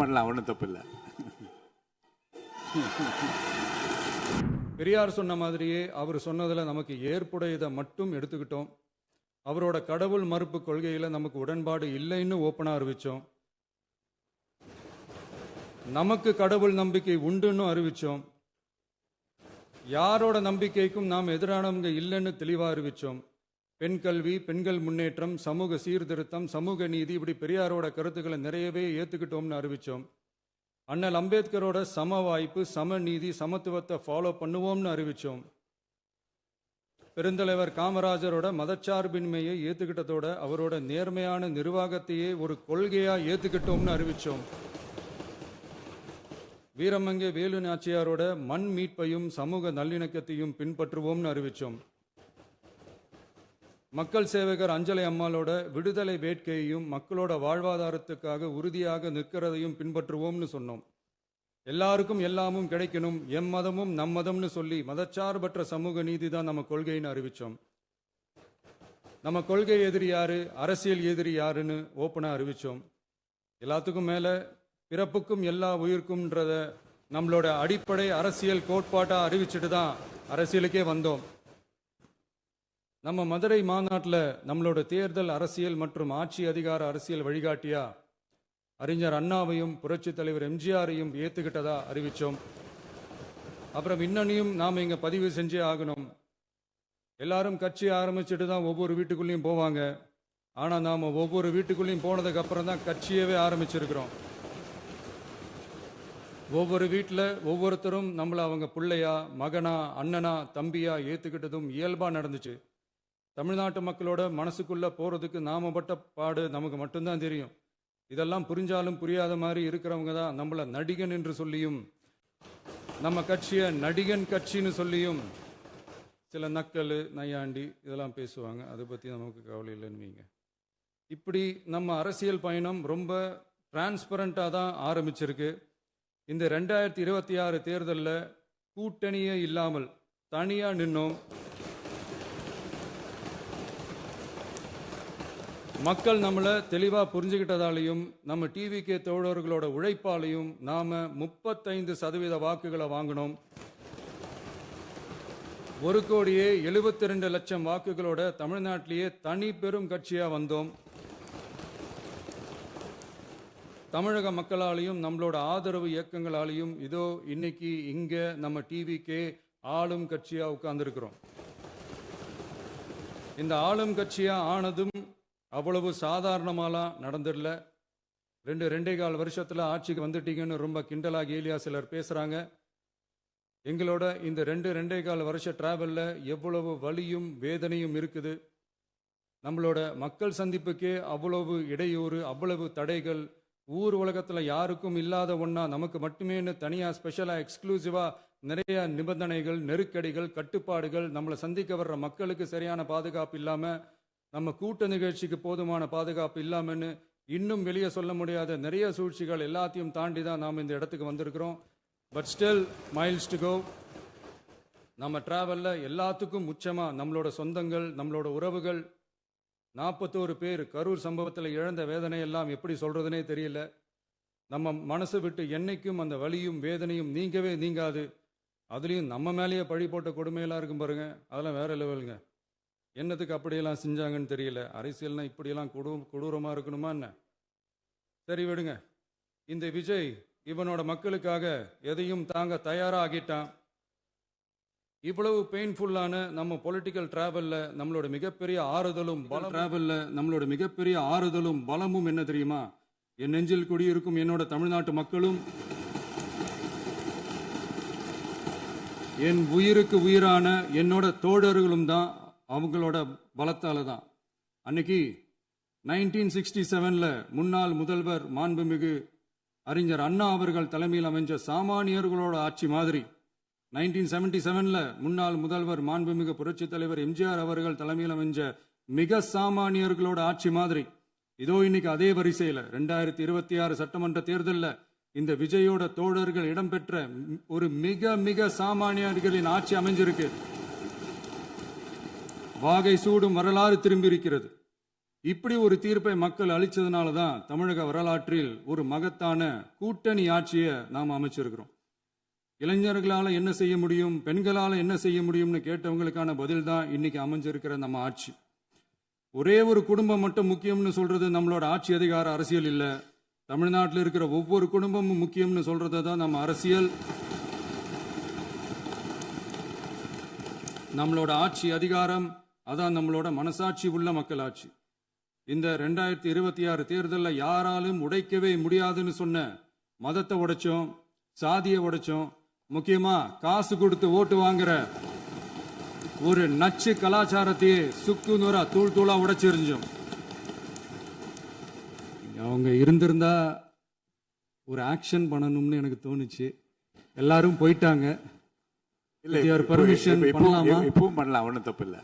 பண்ணலாம், ஒன்றும் தப்பு இல்லை. பெரியார் சொன்ன மாதிரியே அவர் சொன்னதில் நமக்கு ஏற்புடையதை மட்டும் எடுத்துக்கிட்டோம். அவரோட கடவுள் மறுப்பு கொள்கையில் நமக்கு உடன்பாடு இல்லைன்னு ஓப்பனாக அறிவித்தோம். நமக்கு கடவுள் நம்பிக்கை உண்டுன்னு அறிவித்தோம். யாரோட நம்பிக்கைக்கும் நாம் எதிரானவங்க இல்லைன்னு தெளிவாக அறிவித்தோம். பெண் கல்வி, பெண்கள் முன்னேற்றம், சமூக சீர்திருத்தம், சமூக நீதி, இப்படி பெரியாரோட கருத்துக்களை நிறையவே ஏற்றுக்கிட்டோம்னு அறிவித்தோம். அண்ணல் அம்பேத்கரோட சம வாய்ப்பு, சம நீதி, சமத்துவத்தை ஃபாலோ பண்ணுவோம்னு அறிவித்தோம். பெருந்தலைவர் காமராஜரோட மதச்சார்பின்மையை ஏற்றுக்கிட்டதோட அவரோட நேர்மையான நிர்வாகத்தையே ஒரு கொள்கையாக ஏற்றுக்கிட்டோம்னு அறிவித்தோம். வீரமங்கை வேலு நாச்சியாரோட மண் மீட்பையும் சமூக நல்லிணக்கத்தையும் பின்பற்றுவோம்னு அறிவித்தோம். மக்கள் சேவகர் அஞ்சலை அம்மாளோட விடுதலை வேட்கையையும் மக்களோட வாழ்வாதாரத்துக்காக உறுதியாக நிற்கிறதையும் பின்பற்றுவோம்னு சொன்னோம். எல்லாருக்கும் எல்லாமும் கிடைக்கணும், எம் மதமும் நம் மதம்னு சொல்லி மதச்சார்பற்ற சமூக நீதி தான் நம்ம கொள்கைன்னு அறிவித்தோம். நம்ம கொள்கை எதிரி யாரு, அரசியல் எதிரி யாருன்னு ஓப்பனாக அறிவித்தோம். எல்லாத்துக்கும் மேலே பிறப்புக்கும் எல்லா உயிருக்கும்ன்றத நம்மளோட அடிப்படை அரசியல் கோட்பாட்டாக அறிவிச்சுட்டு தான் அரசியலுக்கே வந்தோம். நம்ம மதுரை மாநாட்டில் நம்மளோட தேர்தல் அரசியல் மற்றும் ஆட்சி அதிகார அரசியல் வழிகாட்டியா அறிஞர் அண்ணாவையும் புரட்சி தலைவர் எம்ஜிஆரையும் ஏற்றுக்கிட்டதா அறிவித்தோம். அப்புறம் இன்னனையும் நாம் இங்கே பதிவு செஞ்சே ஆகணும். எல்லாரும் கட்சி ஆரம்பிச்சுட்டு தான் ஒவ்வொரு வீட்டுக்குள்ளேயும் போவாங்க. ஆனால் நாம் ஒவ்வொரு வீட்டுக்குள்ளேயும் போனதுக்கு அப்புறம் தான் கட்சியவே ஆரம்பிச்சிருக்கிறோம். ஒவ்வொரு வீட்டில் ஒவ்வொருத்தரும் நம்மளை அவங்க பிள்ளையா, மகனா, அண்ணனா, தம்பியா ஏற்றுக்கிட்டதும் இயல்பாக நடந்துச்சு. தமிழ்நாட்டு மக்களோட மனசுக்குள்ளே போகிறதுக்கு நாம பட்ட பாடு நமக்கு மட்டும்தான் தெரியும். இதெல்லாம் புரிஞ்சாலும் புரியாத மாதிரி இருக்கிறவங்க தான் நம்மளை நடிகன் என்று சொல்லியும் நம்ம கட்சியை நடிகன் கட்சின்னு சொல்லியும் சில நக்கல், நையாண்டி இதெல்லாம் பேசுவாங்க. அதை பற்றி நமக்கு கவலை இல்லைன்னுவீங்க. இப்படி நம்ம அரசியல் பயணம் ரொம்ப டிரான்ஸ்பரண்ட்டாக தான் ஆரம்பிச்சிருக்கு. இந்த 2026 தேர்தலில் கூட்டணியே இல்லாமல் தனியாக நின்னோம். மக்கள் நம்மளை தெளிவாக புரிஞ்சுக்கிட்டதாலையும் நம்ம டிவிகே தோழர்களோட உழைப்பாலையும் நாம் 35% வாக்குகளை வாங்கினோம். 1,72,00,000 வாக்குகளோட தமிழ்நாட்டிலேயே தனி பெரும் கட்சியாக வந்தோம். தமிழக மக்களாலையும் நம்மளோட ஆதரவு இயக்கங்களாலையும் இதோ இன்னைக்கு இங்கே நம்ம டிவிகே ஆளும் கட்சியாக உட்கார்ந்துருக்கிறோம். இந்த ஆளும் கட்சியாக ஆனதும் அவ்வளவு சாதாரணமாலாம் நடந்துடல. 2.25 வருஷத்தில் ஆட்சிக்கு வந்துட்டீங்கன்னு ரொம்ப கிண்டலாக கேலியா சிலர் பேசுகிறாங்க. எங்களோட இந்த 2.25 வருஷ டிராவலில் எவ்வளவு வலியும் வேதனையும் இருக்குது. நம்மளோட மக்கள் சந்திப்புக்கே அவ்வளவு இடையூறு, அவ்வளவு தடைகள், ஊர் உலகத்தில் யாருக்கும் இல்லாத ஒன்றா நமக்கு மட்டுமேன்னு தனியாக ஸ்பெஷலாக எக்ஸ்க்ளூசிவாக நிறைய நிபந்தனைகள், நெருக்கடிகள், கட்டுப்பாடுகள், நம்மளை சந்திக்க வர்ற மக்களுக்கு சரியான பாதுகாப்பு இல்லாமல், நம்ம கூட்ட நிகழ்ச்சிக்கு போதுமான பாதுகாப்பு இல்லாமன்னு இன்னும் வெளியே சொல்ல முடியாத நிறைய சூழ்ச்சிகள் எல்லாத்தையும் தாண்டி தான் நாம் இந்த இடத்துக்கு வந்திருக்கிறோம். But still miles to go. நம்ம டிராவலில் எல்லாத்துக்கும் உச்சமாக நம்மளோட சொந்தங்கள், நம்மளோட உறவுகள், 41 பேர் கரூர் சம்பவத்தில் இழந்த வேதனையெல்லாம் எப்படி சொல்கிறதுனே தெரியல. நம்ம மனசு விட்டு என்னைக்கும் அந்த வலியும் வேதனையும் நீங்கவே நீங்காது. அதுலேயும் நம்ம மேலேயே பழி போட்ட கொடுமையெல்லாம் இருக்கும் பாருங்க, அதெல்லாம் வேற லெவலுங்க. என்னத்துக்கு அப்படியெல்லாம் செஞ்சாங்கன்னு தெரியல. அரசியல்னா இப்படியெல்லாம் கொடூரமாக இருக்கணுமா என்ன? சரி விடுங்க. இந்த விஜய் இவனோட மக்களுக்காக எதையும் தாங்க தயாராகிட்டான். இவ்வளவு பெயின்ஃபுல்லான நம்ம பொலிட்டிக்கல் டிராவலில் நம்மளோட மிகப்பெரிய ஆறுதலும் பலமும் என்ன தெரியுமா? என் நெஞ்சில் குடியிருக்கும் என்னோட தமிழ்நாட்டு மக்களும், என் உயிருக்கு உயிரான என்னோட தோழர்களும் தான். அவங்களோட பலத்தால தான். அன்னைக்கு 1967 முன்னாள் முதல்வர் மாண்புமிகு அறிஞர் அண்ணா அவர்கள் தலைமையில் அமைஞ்ச சாமானியர்களோட ஆட்சி மாதிரி, 1977 முன்னாள் முதல்வர் மாண்புமிகு புரட்சி தலைவர் எம்ஜிஆர் அவர்கள் தலைமையில் அமைஞ்ச மிக சாமானியர்களோட ஆட்சி மாதிரி, இதோ இன்னைக்கு அதே வரிசையில் 2026 சட்டமன்ற தேர்தலில் இந்த விஜயோட தோழர்கள் இடம்பெற்ற ஒரு மிக மிக சாமானியர்களின் ஆட்சி அமைஞ்சிருக்கு. வாகை சூடும் வரலாறு திரும்பி இருக்கிறது. இப்படி ஒரு தீர்ப்பை மக்கள் அளிச்சதுனால தான் தமிழக வரலாற்றில் ஒரு மகத்தான கூட்டணி ஆட்சியை நாம் அமைச்சிருக்கிறோம். இளைஞர்களால என்ன செய்ய முடியும், பெண்களால என்ன செய்ய முடியும்னு கேட்டவங்களுக்கான பதில் தான் இன்னைக்கு அமைஞ்சிருக்கிற நம்ம ஆட்சி. ஒரே ஒரு குடும்பம் மட்டும் முக்கியம்னு சொல்றது நம்மளோட ஆட்சி அதிகார அரசியல் இல்ல. தமிழ்நாட்டில் இருக்கிற ஒவ்வொரு குடும்பமும் முக்கியம்னு சொல்றது தான் நம்ம அரசியல். நம்மளோட ஆட்சி அதிகாரம் அதான் நம்மளோட மனசாட்சி உள்ள மக்களாட்சி. இந்த 2026 தேர்தலில் யாராலும் உடைக்கவே முடியாதுன்னு சொன்ன மதத்தை உடைச்சோம், சாதியை உடைச்சோம், முக்கியமா காசு கொடுத்து ஓட்டு வாங்குற ஒரு நச்சு கலாச்சாரத்தையே சுக்கு நூறா தூள் தூளா உடைச்சிருந்தோம். அவங்க இருந்திருந்தா ஒரு ஆக்ஷன் பண்ணணும்னு எனக்கு தோணுச்சு. எல்லாரும் போயிட்டாங்க. பர்மிஷன் பண்ணலாமா? இப்பவும் பண்ணலாம், ஒன்றும் தப்பு இல்லை.